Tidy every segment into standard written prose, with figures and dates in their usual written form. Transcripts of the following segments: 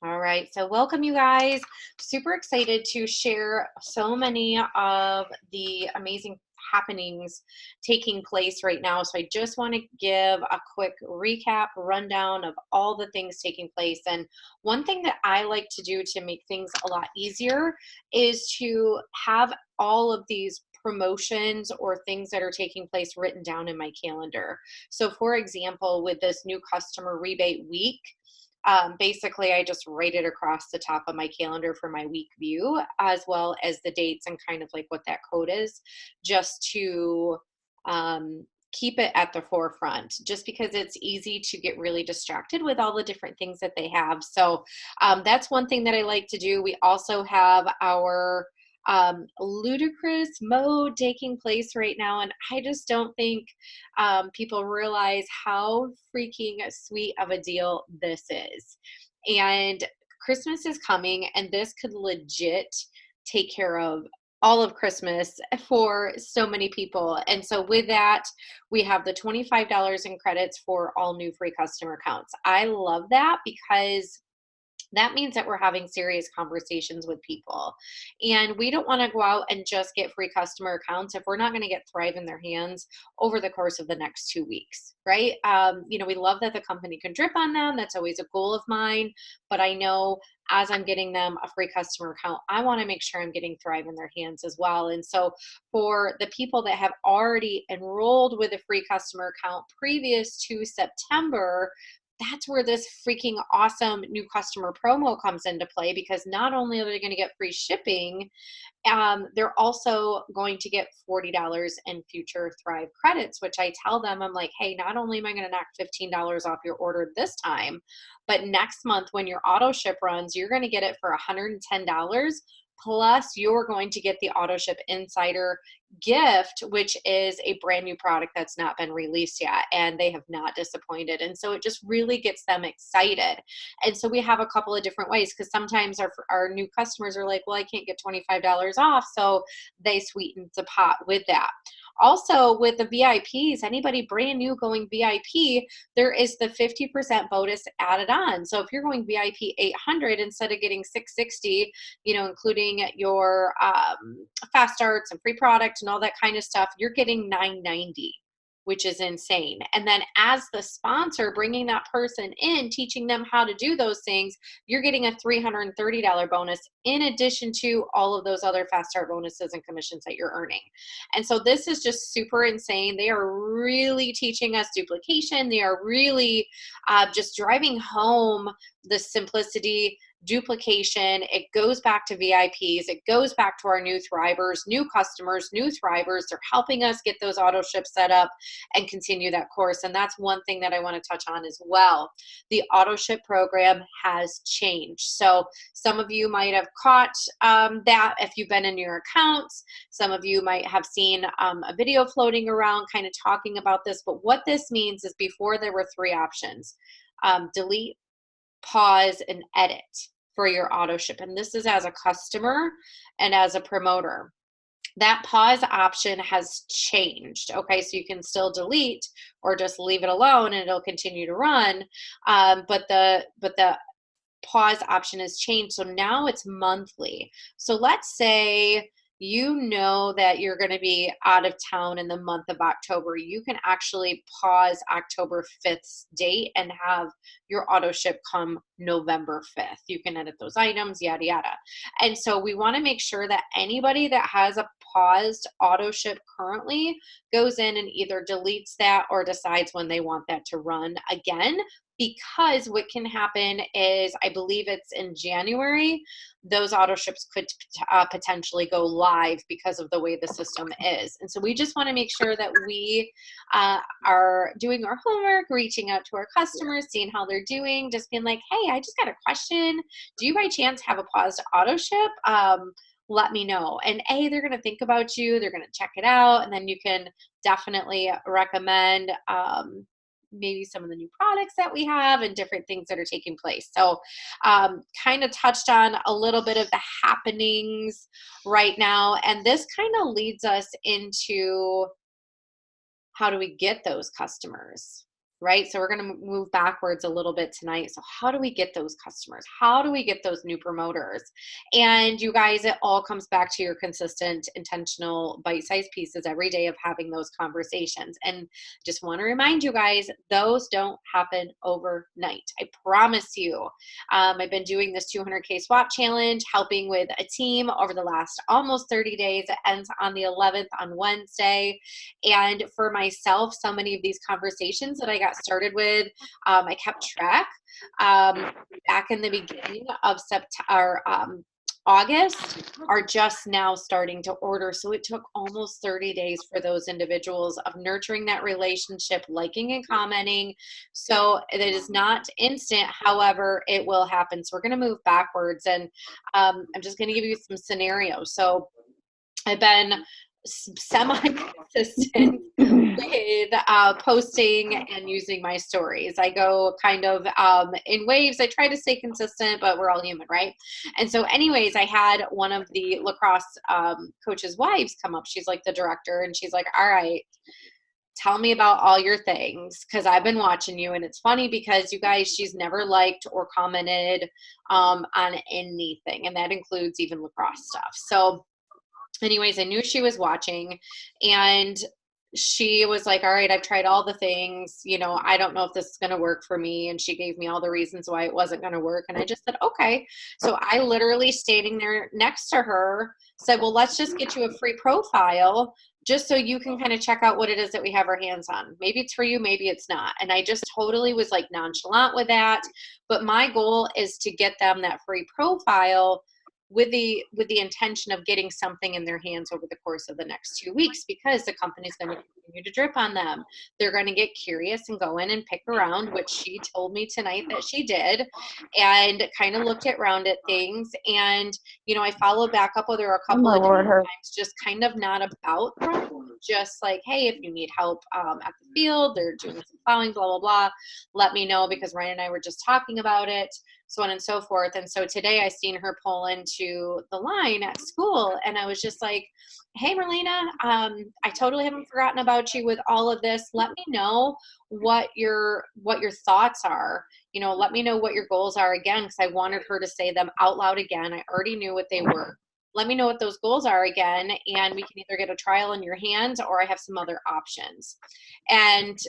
All right, so welcome you guys. Super excited to share so many of the amazing happenings taking place right now. So I just want to give a quick recap, rundown of all the things taking place. And one thing that I like to do to make things a lot easier is to have all of these promotions or things that are taking place written down in my calendar. So for example, with this new customer rebate week, basically, I just write it across the top of my calendar for my week view, as well as the dates and kind of like what that code is, just to keep it at the forefront, just because it's easy to get really distracted with all the different things that they have. So that's one thing that I like to do. We also have our ludicrous mode taking place right now, and I just don't think people realize how freaking sweet of a deal this is. And Christmas is coming, and this could legit take care of all of Christmas for so many people. And so, with that, we have the $25 in credits for all new free customer accounts. I love that because that means that we're having serious conversations with people. And we don't want to go out and just get free customer accounts if we're not going to get Thrive in their hands over the course of the next 2 weeks, right? We love that the company can drip on them. That's always a goal of mine. But I know as I'm getting them a free customer account, I want to make sure I'm getting Thrive in their hands as well. And so for the people that have already enrolled with a free customer account previous to September, that's where this freaking awesome new customer promo comes into play, because not only are they going to get free shipping, they're also going to get $40 in future Thrive credits, which I tell them, I'm like, hey, not only am I going to knock $15 off your order this time, but next month when your auto ship runs, you're going to get it for $110. Plus, you're going to get the Auto Ship Insider gift, which is a brand new product that's not been released yet, and they have not disappointed. And so it just really gets them excited. And so we have a couple of different ways, because sometimes our new customers are like, well, I can't get $25 off. So they sweeten the pot with that. Also, with the VIPs, anybody brand new going VIP, there is the 50% bonus added on. So if you're going VIP 800 instead of getting 660, including your fast starts and free product and all that kind of stuff, you're getting 990, which is insane. And then as the sponsor, bringing that person in, teaching them how to do those things, you're getting a $330 bonus in addition to all of those other fast start bonuses and commissions that you're earning. And so this is just super insane. They are really teaching us duplication. They are really just driving home the simplicity, duplication. It goes back to VIPs. It goes back to our new Thrivers, new customers, new Thrivers. They're helping us get those auto ships set up and continue that course. And that's one thing that I want to touch on as well. The auto ship program has changed. So some of you might have caught that if you've been in your accounts. Some of you might have seen a video floating around kind of talking about this. But what this means is, before there were three options: delete, pause, and edit for your auto ship. And this is as a customer and as a promoter. That pause option has changed. Okay, so you can still delete or just leave it alone and it'll continue to run. But the pause option has changed. So now it's monthly. So let's say you know that you're going to be out of town in the month of October. You can actually pause October 5th's date and have your auto ship come November 5th. You can edit those items, yada, yada. And so we want to make sure that anybody that has a paused auto ship currently goes in and either deletes that or decides when they want that to run again. Because what can happen is, I believe it's in January, those auto ships could potentially go live because of the way the system is. And so we just want to make sure that we are doing our homework, reaching out to our customers, seeing how they're doing, just being like, hey, I just got a question. Do you by chance have a paused auto ship? Let me know. And they're going to think about you. They're going to check it out. And then you can definitely recommend maybe some of the new products that we have and different things that are taking place. So kind of touched on a little bit of the happenings right now. And this kind of leads us into, how do we get those customers? right? So we're going to move backwards a little bit tonight. So how do we get those customers? How do we get those new promoters? And you guys, it all comes back to your consistent, intentional, bite-sized pieces every day of having those conversations. And just want to remind you guys, those don't happen overnight. I promise you. I've been doing this 200K swap challenge, helping with a team over the last almost 30 days. It ends on the 11th on Wednesday. And for myself, so many of these conversations that I got started with, I kept track back in the beginning of September, August, are just now starting to order. So it took almost 30 days for those individuals of nurturing that relationship, liking and commenting. So it is not instant. However, it will happen. So we're going to move backwards, and I'm just going to give you some scenarios. So I've been semi-consistent with posting and using my stories. I go kind of in waves. I try to stay consistent, but we're all human, right? And so anyways, I had one of the lacrosse coaches' wives come up. She's like the director, and she's like, all right, tell me about all your things, because I've been watching you. And it's funny because you guys, she's never liked or commented on anything, and that includes even lacrosse stuff. So anyways, I knew she was watching, and she was like, all right, I've tried all the things, I don't know if this is going to work for me. And she gave me all the reasons why it wasn't going to work. And I just said, okay. So I literally standing there next to her said, well, let's just get you a free profile just so you can kind of check out what it is that we have our hands on. Maybe it's for you, maybe it's not. And I just totally was like nonchalant with that. But my goal is to get them that free profile with the intention of getting something in their hands over the course of the next 2 weeks, because the company's going to continue to drip on them. They're going to get curious and go in and pick around, which she told me tonight that she did, and kind of looked around at things. And, I followed back up with her a couple of different times, just kind of not about them, just like, hey, if you need help at the field, they're doing some plowing, blah, blah, blah, let me know, because Ryan and I were just talking about it, so on and so forth. And so today I seen her pull into the line at school, and I was just like, hey, Marlena, I totally haven't forgotten about you with all of this. Let me know what your thoughts are. Let me know what your goals are again, because I wanted her to say them out loud again. I already knew what they were. Let me know what those goals are again, and we can either get a trial in your hands, or I have some other options. And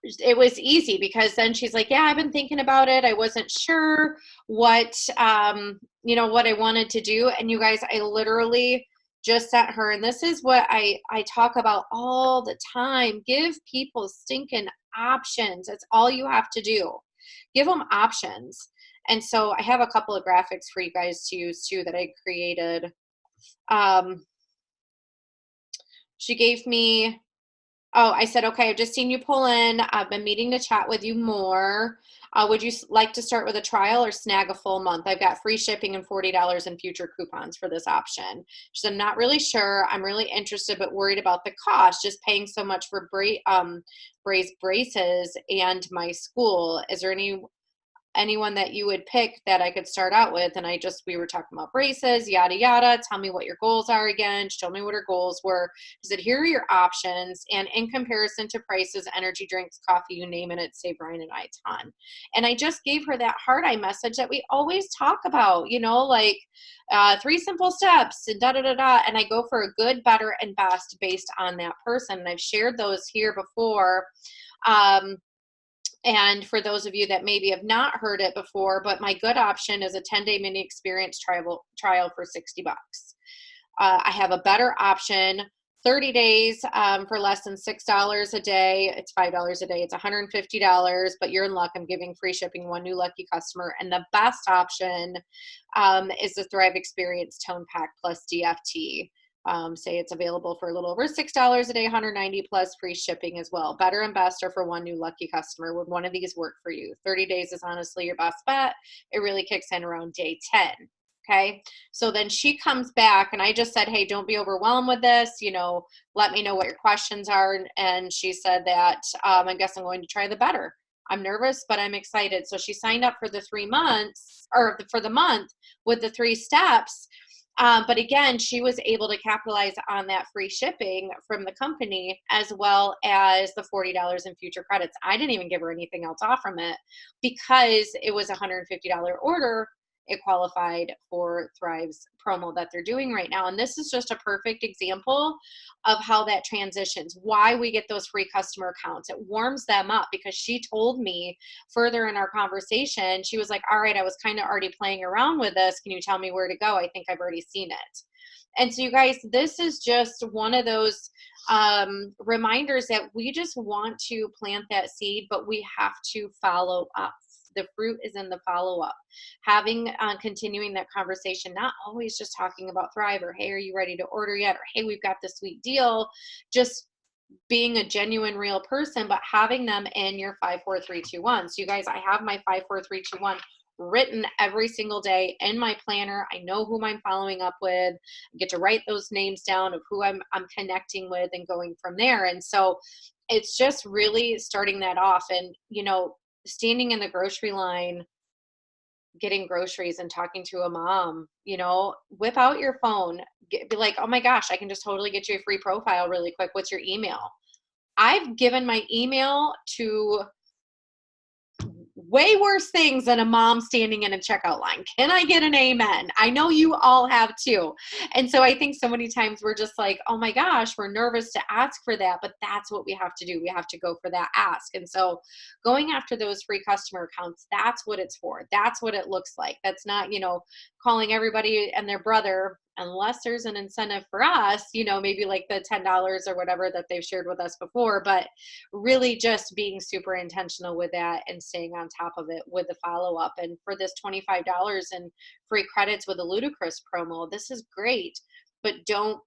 it was easy, because then she's like, yeah, I've been thinking about it. I wasn't sure what what I wanted to do. And you guys, I literally just sent her, and this is what I talk about all the time. Give people stinking options. That's all you have to do. Give them options. And so I have a couple of graphics for you guys to use too that I created. She gave me, I said, okay, I've just seen you pull in. I've been meeting to chat with you more. Would you like to start with a trial or snag a full month? I've got free shipping and $40 in future coupons for this option. She said, I'm not really sure. I'm really interested, but worried about the cost, just paying so much for braised braces and my school. Is there anyone that you would pick that I could start out with? And we were talking about braces, yada, yada. Tell me what your goals are again. She told me what her goals were. She said, here are your options. And in comparison to prices, energy drinks, coffee, you name it, it saved Ryan and I a ton. And I just gave her that heart eye message that we always talk about, like 3 simple steps and da, da, da, da. And I go for a good, better, and best based on that person. And I've shared those here before. And for those of you that maybe have not heard it before, but my good option is a 10-day mini experience trial for $60. I have a better option, 30 days for less than $6 a day. It's $5 a day. It's $150, but you're in luck. I'm giving free shipping, one new lucky customer. And the best option is the Thrive Experience Tone Pack plus DFT. Say it's available for a little over $6 a day, $190 plus free shipping as well. Better and best are for one new lucky customer. Would one of these work for you? 30 days is honestly your best bet. It really kicks in around day 10. Okay. So then she comes back, and I just said, hey, don't be overwhelmed with this. Let me know what your questions are. And she said that, I guess I'm going to try the better. I'm nervous, but I'm excited. So she signed up for the 3 months, or for the month with the 3 steps. But again, she was able to capitalize on that free shipping from the company as well as the $40 in future credits. I didn't even give her anything else off from it because it was a $150 order. It qualified for Thrive's promo that they're doing right now. And this is just a perfect example of how that transitions, why we get those free customer accounts. It warms them up because she told me further in our conversation, she was like, all right, I was kind of already playing around with this. Can you tell me where to go? I think I've already seen it. And so, you guys, this is just one of those reminders that we just want to plant that seed, but we have to follow up. The fruit is in the follow up. Having continuing that conversation, not always just talking about Thrive or, hey, are you ready to order yet? Or, hey, we've got this sweet deal. Just being a genuine real person, but having them in your 5 4 3 2 1. So you guys, I have my 5 4 3 2 1 written every single day in my planner. I know who I'm following up with. I get to write those names down of who I'm connecting with and going from there. And so it's just really starting that off. And standing in the grocery line getting groceries and talking to a mom, whip out your phone, be like, oh my gosh, I can just totally get you a free profile really quick. What's your email? I've given my email to way worse things than a mom standing in a checkout line. Can I get an amen? I know you all have too. And so I think so many times we're just like, oh my gosh, we're nervous to ask for that, but that's what we have to do. We have to go for that ask. And so going after those free customer accounts, that's what it's for. That's what it looks like. That's not, calling everybody and their brother, unless there's an incentive for us, maybe like the $10 or whatever that they've shared with us before, but really just being super intentional with that and staying on top of it with the follow up. And for this $25 in free credits with a Ludicrous promo, this is great, but don't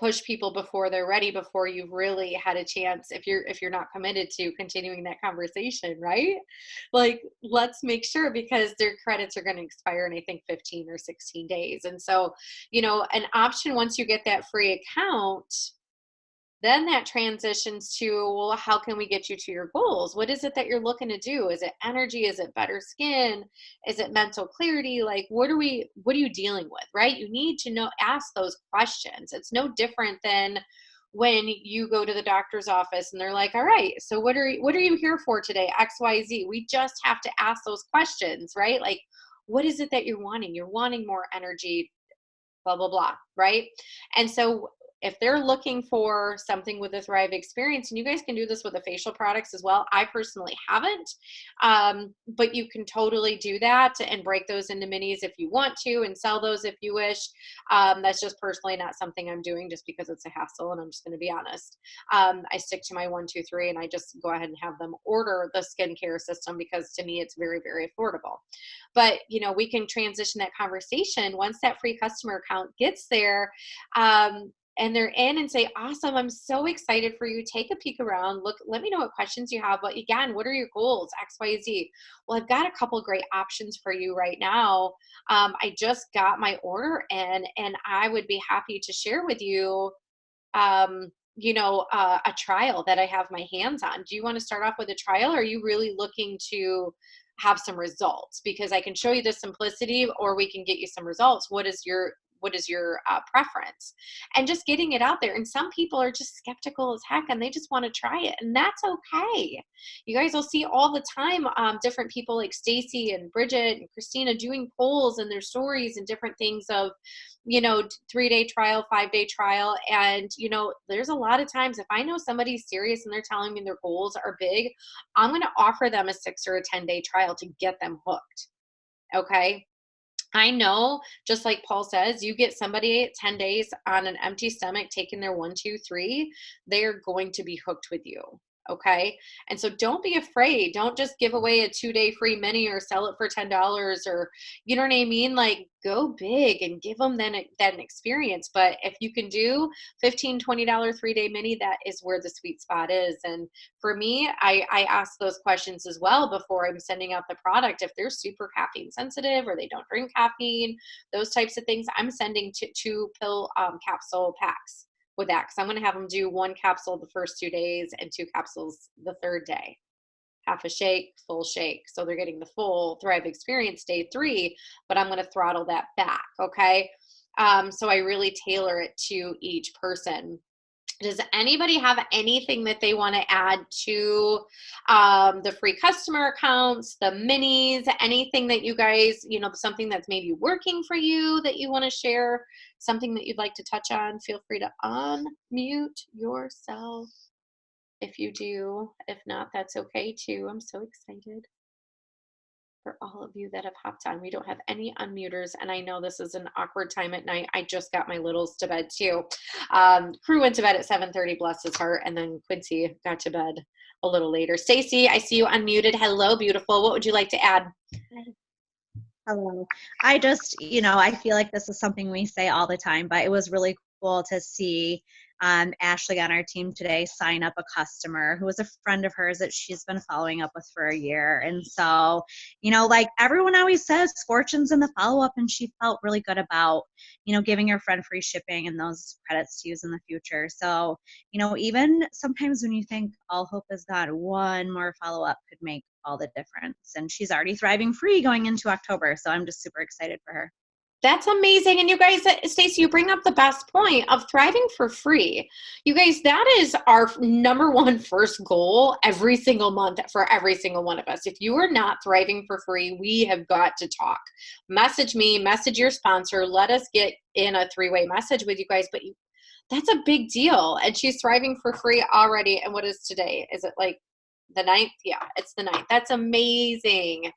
push people before they're ready, before you've really had a chance, if you're not committed to continuing that conversation, right? Like, let's make sure, because their credits are going to expire in, I think, 15 or 16 days. And so an option, once you get that free account, then that transitions to, well, how can we get you to your goals? What is it that you're looking to do? Is it energy? Is it better skin? Is it mental clarity? Like, what are you dealing with, right? You need to ask those questions. It's no different than when you go to the doctor's office and they're like, all right, so what are you here for today? XYZ. We just have to ask those questions, right? Like, what is it that you're wanting? You're wanting more energy, blah, blah, blah, right? And so if they're looking for something with the Thrive experience, and you guys can do this with the facial products as well. I personally haven't, but you can totally do that and break those into minis if you want to and sell those if you wish. That's just personally not something I'm doing just because it's a hassle, and I'm just going to be honest. I stick to my 1 2 3, and I just go ahead and have them order the skincare system because to me it's very, very affordable. But we can transition that conversation once that free customer account gets there, and they're in, and say, awesome, I'm so excited for you. Take a peek around. Look, let me know what questions you have. But again, what are your goals? XYZ. Well, I've got a couple great options for you right now. I just got my order in, and I would be happy to share with you a trial that I have my hands on. Do you want to start off with a trial? Or are you really looking to have some results? Because I can show you the simplicity, or we can get you some results. What is your preference? And just getting it out there. And some people are just skeptical as heck, and they just want to try it, and that's okay. You guys will see all the time different people like Stacy and Bridget and Christina doing polls in their stories and different things of 3-day trial, 5-day trial. And there's a lot of times, if I know somebody's serious and they're telling me their goals are big, I'm going to offer them a 6 or a 10-day trial to get them hooked. Okay. I know, just like Paul says, you get somebody 10 days on an empty stomach taking their 1 2 3, they're going to be hooked with you. Okay. And so don't be afraid. Don't just give away a 2-day free mini or sell it for $10, or, you know what I mean? Like, go big and give them that experience. But if you can do $15, $20 3-day mini, that is where the sweet spot is. And for me, I ask those questions as well before I'm sending out the product. If they're super caffeine sensitive or they don't drink caffeine, those types of things, I'm sending 2 pill capsule packs with that, because I'm going to have them do 1 capsule the first 2 days and 2 capsules the third day. half a shake, full shake. So they're getting the full Thrive experience day 3, but I'm going to throttle that back. Okay. So I really tailor it to each person. Does anybody have anything that they want to add to the free customer accounts, the minis, anything that you guys, something that's maybe working for you that you want to share, something that you'd like to touch on? Feel free to unmute yourself if you do. If not, that's okay too. I'm so excited for all of you that have hopped on. We don't have any unmuters, and I know this is an awkward time at night. I just got my littles to bed too. Crew went to bed at 7:30, bless his heart, and then Quincy got to bed a little later. Stacy, I see you unmuted. Hello, beautiful. What would you like to add? Hello. I just, I feel like this is something we say all the time, but it was really cool to see Ashley on our team today sign up a customer who was a friend of hers that she's been following up with for a year. And so, like everyone always says, fortune's in the follow-up, and she felt really good about, giving her friend free shipping and those credits to use in the future. So, even sometimes when you think all hope is gone, one more follow-up could make all the difference. And she's already thriving free going into October. So I'm just super excited for her. That's amazing. And you guys, Stacey, you bring up the best point of thriving for free. You guys, that is our number one first goal every single month for every single one of us. If you are not thriving for free, we have got to talk. Message me, message your sponsor. Let us get in a 3-way message with you guys. But that's a big deal. And she's thriving for free already. And what is today? Is it like the 9th? Yeah, it's the 9th. That's amazing.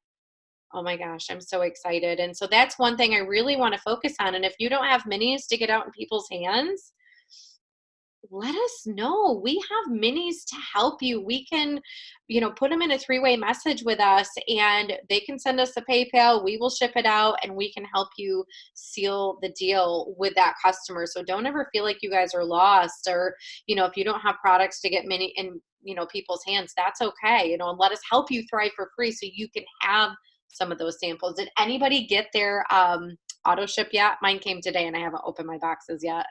Oh my gosh, I'm so excited. And so that's one thing I really want to focus on. And if you don't have minis to get out in people's hands, let us know. We have minis to help you. We can, put them in a 3-way message with us, and they can send us a PayPal. We will ship it out, and we can help you seal the deal with that customer. So don't ever feel like you guys are lost, or, if you don't have products to get mini in, people's hands, that's okay. And let us help you thrive for free so you can have some of those samples. Did anybody get their auto ship yet? Mine came today and I haven't opened my boxes yet.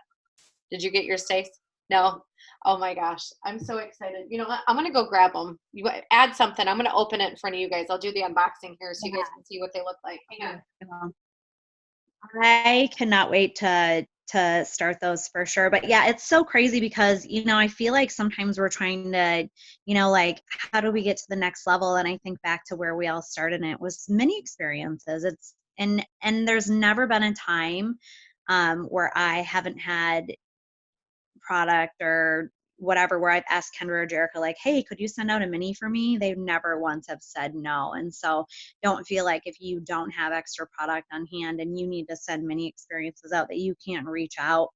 Did you get your Stace? No? Oh my gosh. I'm so excited. You know what? I'm going to go grab them. You add something. I'm going to open it in front of you guys. I'll do the unboxing here so you guys can see what they look like. Hang on. I cannot wait to start those for sure. But yeah, it's so crazy because, I feel like sometimes we're trying to, like, how do we get to the next level? And I think back to where we all started, and it was many experiences. And there's never been a time where I haven't had product or whatever where I've asked Kendra or Jerica, like, hey, could you send out a mini for me? They've never once have said no. And so don't feel like if you don't have extra product on hand and you need to send mini experiences out that you can't reach out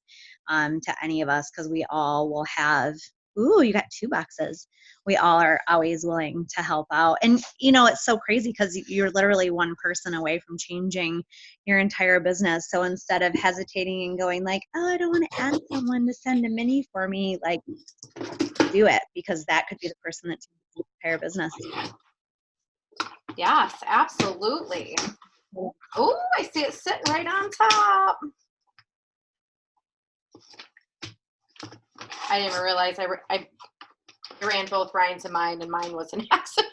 to any of us, because we all will have, ooh, you got 2 boxes. We all are always willing to help out. And, it's so crazy because you're literally one person away from changing your entire business. So instead of hesitating and going like, oh, I don't want to ask someone to send a mini for me, like, do it, because that could be the person that changes your entire business. Yes, absolutely. Oh, I see it sitting right on top. I didn't even realize I ran both Ryan's and mine was an accident.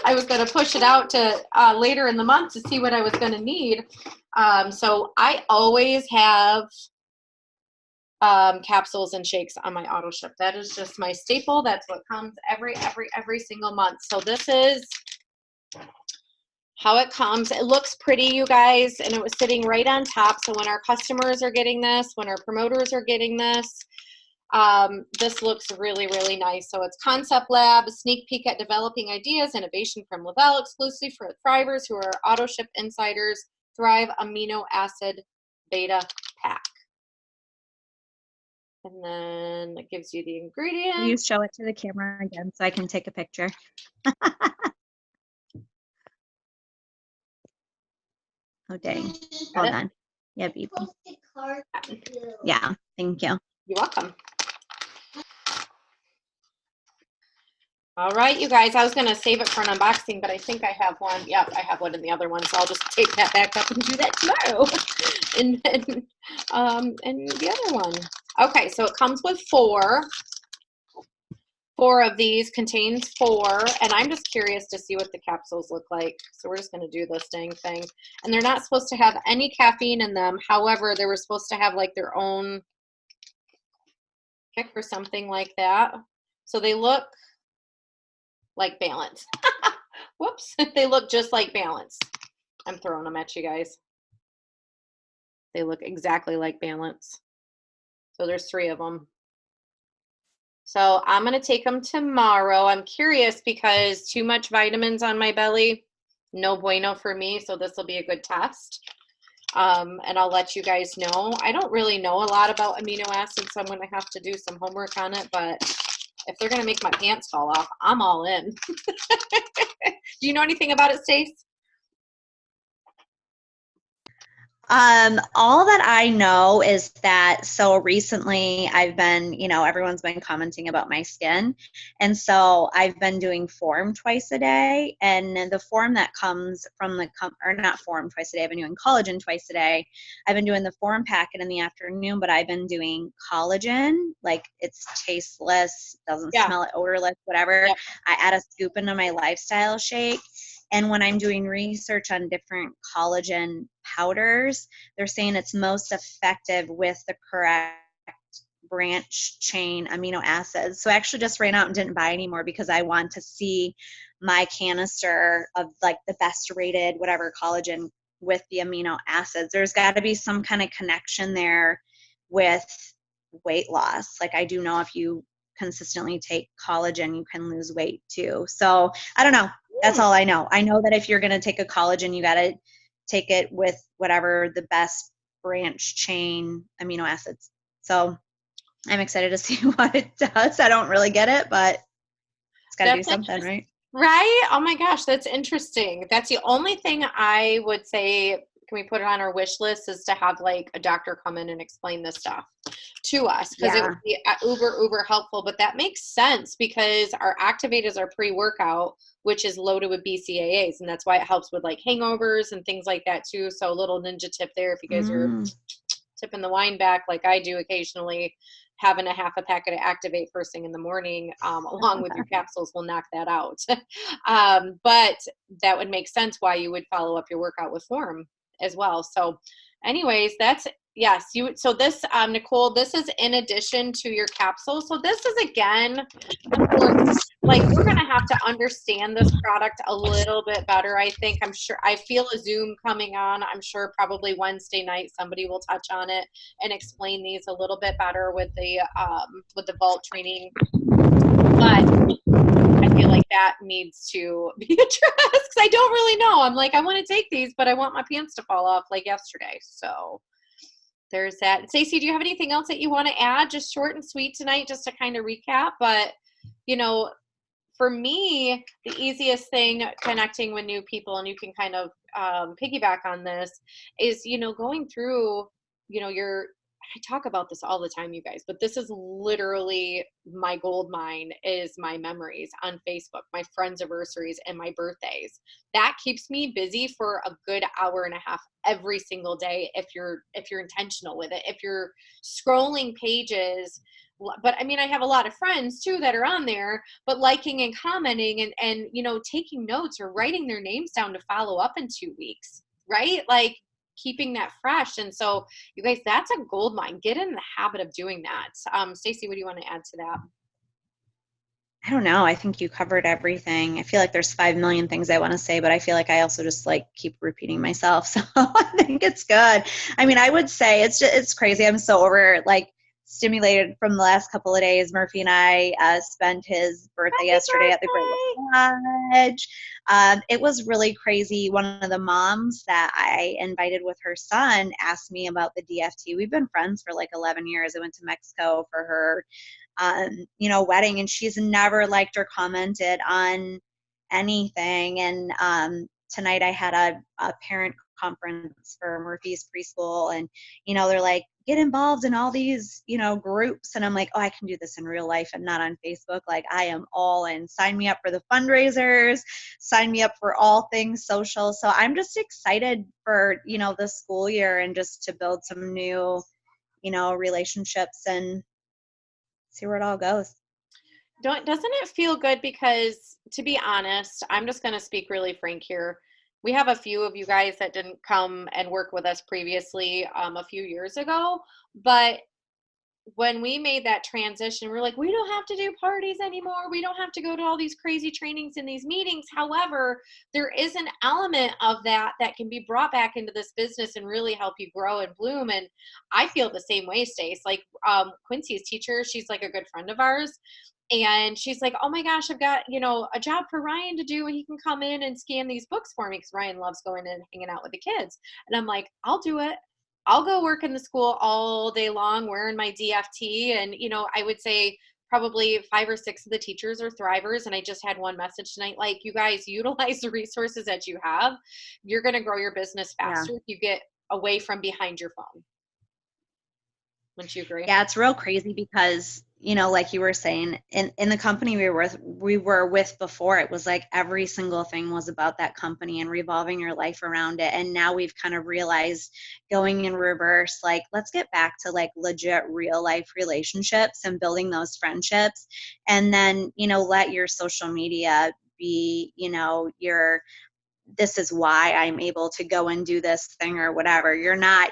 I was going to push it out to later in the month to see what I was going to need. So I always have capsules and shakes on my auto ship. That is just my staple. That's what comes every single month. So this is how it comes. It looks pretty, you guys, and it was sitting right on top. So when our customers are getting this, when our promoters are getting this, this looks really, really nice. So it's Concept Lab, a sneak peek at developing ideas, innovation from Lavelle, exclusively for Thrivers who are auto ship insiders. Thrive Amino Acid Beta Pack. And then it gives you the ingredients. Will you show it to the camera again so I can take a picture? Oh, dang. Hold on. Yeah, baby. Yeah, thank you. You're welcome. All right, you guys, I was going to save it for an unboxing, but I think I have one. Yep, I have one in the other one, so I'll just take that back up and do that tomorrow. and the other one. Okay, so it comes with four 4 of these, contains 4, and I'm just curious to see what the capsules look like. So we're just going to do this dang thing. And they're not supposed to have any caffeine in them. However, they were supposed to have like their own kick or something like that. So they look like Balance. Whoops. They look just like Balance. I'm throwing them at you guys. They look exactly like Balance. So there's 3 of them. So I'm going to take them tomorrow. I'm curious because too much vitamins on my belly, no bueno for me. So this will be a good test. And I'll let you guys know. I don't really know a lot about amino acids, so I'm going to have to do some homework on it. But if they're going to make my pants fall off, I'm all in. Do you know anything about it, Stace? All that I know is that so recently I've been, everyone's been commenting about my skin. And so I've been doing Form twice a day. And the Form that comes from or not Form twice a day, I've been doing collagen twice a day. I've been doing the Form packet in the afternoon, but I've been doing collagen. Like it's tasteless, doesn't smell it, odorless, whatever. Yep. I add a scoop into my lifestyle shake. And when I'm doing research on different collagen powders, they're saying it's most effective with the correct branch chain amino acids. So I actually just ran out and didn't buy any more because I want to see my canister of like the best rated whatever collagen with the amino acids. There's got to be some kind of connection there with weight loss. Like I do know if you consistently take collagen, you can lose weight too. So I don't know. That's all I know. I know that if you're going to take a collagen, you got to take it with whatever the best branch chain amino acids. So I'm excited to see what it does. I don't really get it, but it's got to do something, right? Right? Oh my gosh, that's interesting. That's the only thing I would say, can we put it on our wish list, is to have like a doctor come in and explain this stuff to us, because it would be uber helpful. But that makes sense because our Activate is our pre-workout, which is loaded with BCAAs, and that's why it helps with like hangovers and things like that too. So a little ninja tip there if you guys are tipping the wine back like I do occasionally, having a half a packet of Activate first thing in the morning along with your capsules will knock that out. But that would make sense why you would follow up your workout with Form as well. So anyways, that's, yes, you, so this, Nicole, this is in addition to your capsule. So this is, again, of course, like we're going to have to understand this product a little bit better. I think, I'm sure, I feel a Zoom coming on. I'm sure probably Wednesday night, somebody will touch on it and explain these a little bit better with the vault training. But I feel like that needs to be addressed because I don't really know. I'm like, I want to take these, but I want my pants to fall off like yesterday. So there's that. Stacey, do you have anything else that you want to add? Just short and sweet tonight, just to kind of recap. But, you know, for me, the easiest thing connecting with new people, and you can kind of piggyback on this, is, you know, going through, you know, I talk about this all the time, you guys, but this is literally my gold mine, is my memories on Facebook, my friends' anniversaries, and my birthdays. That keeps me busy for a good hour and a half every single day if you're intentional with it. If you're scrolling pages, but I mean, I have a lot of friends too that are on there, but liking and commenting and you know, taking notes or writing their names down to follow up in 2 weeks, right? Like keeping that fresh. And so you guys, that's a gold mine. Get in the habit of doing that. Stacey, what do you want to add to that? I don't know. I think you covered everything. I feel like there's 5 million things I want to say, but I feel like I also just like keep repeating myself. So I think it's good. I mean, I would say it's crazy. I'm so over like stimulated from the last couple of days. Murphy and I spent his birthday yesterday at the Great Lodge. It was really crazy. One of the moms that I invited with her son asked me about the DFT. We've been friends for like 11 years. I went to Mexico for her you know, wedding, and she's never liked or commented on anything. And tonight I had a parent conference for Murphy's preschool, and you know, they're like, get involved in all these, you know, groups. And I'm like, oh, I can do this in real life and not on Facebook. Like I am all in. Sign me up for the fundraisers, sign me up for all things social. So I'm just excited for, you know, the school year and just to build some new, you know, relationships and see where it all goes. doesn't it feel good? Because to be honest, I'm just going to speak really frank here. We have a few of you guys that didn't come and work with us previously a few years ago, but when we made that transition, we're like, we don't have to do parties anymore. We don't have to go to all these crazy trainings and these meetings. However, there is an element of that that can be brought back into this business and really help you grow and bloom. And I feel the same way, Stace. Like Quincy's teacher, she's like a good friend of ours. And she's like, oh my gosh, I've got, a job for Ryan to do. He can come in and scan these books for me because Ryan loves going and hanging out with the kids. And I'm like, I'll do it. I'll go work in the school all day long wearing my DFT. And, I would say probably 5 or 6 of the teachers are thrivers. And I just had one message tonight, like, you guys utilize the resources that you have. You're going to grow your business faster if you get away from behind your phone. Wouldn't you agree? Yeah, it's real crazy because, like you were saying, in the company we were with before, it was like every single thing was about that company and revolving your life around it. And now we've kind of realized, going in reverse, like, let's get back to like legit real life relationships and building those friendships. And then, let your social media be, your this is why I'm able to go and do this thing or whatever. You're not,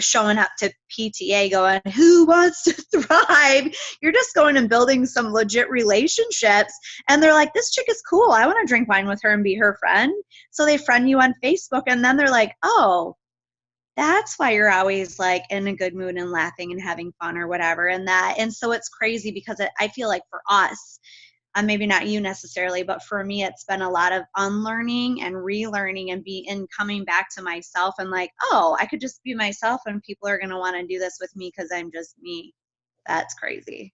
showing up to PTA going, who wants to thrive? You're just going and building some legit relationships. And they're like, this chick is cool. I want to drink wine with her and be her friend. So they friend you on Facebook. And then they're like, oh, that's why you're always like in a good mood and laughing and having fun or whatever. And so it's crazy because I feel like for us, maybe not you necessarily, but for me, it's been a lot of unlearning and relearning and coming back to myself and like, oh, I could just be myself and people are going to want to do this with me because I'm just me. That's crazy.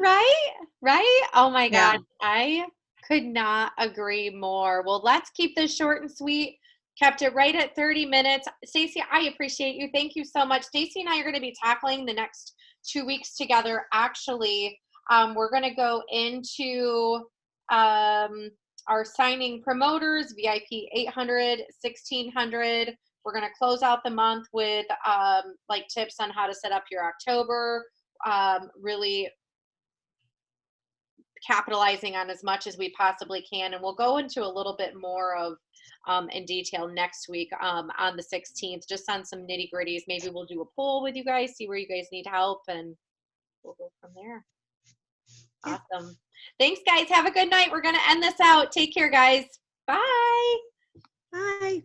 Right? Oh my Yeah. God. I could not agree more. Well, let's keep this short and sweet. Kept it right at 30 minutes. Stacey, I appreciate you. Thank you so much. Stacey and I are going to be tackling the next 2 weeks together. Actually, we're going to go into our signing promoters, VIP 800, 1600. We're going to close out the month with like tips on how to set up your October, really capitalizing on as much as we possibly can. And we'll go into a little bit more of in detail next week on the 16th, just on some nitty gritties. Maybe we'll do a poll with you guys, see where you guys need help, and we'll go from there. Awesome. Thanks, guys. Have a good night. We're going to end this out. Take care, guys. Bye. Bye.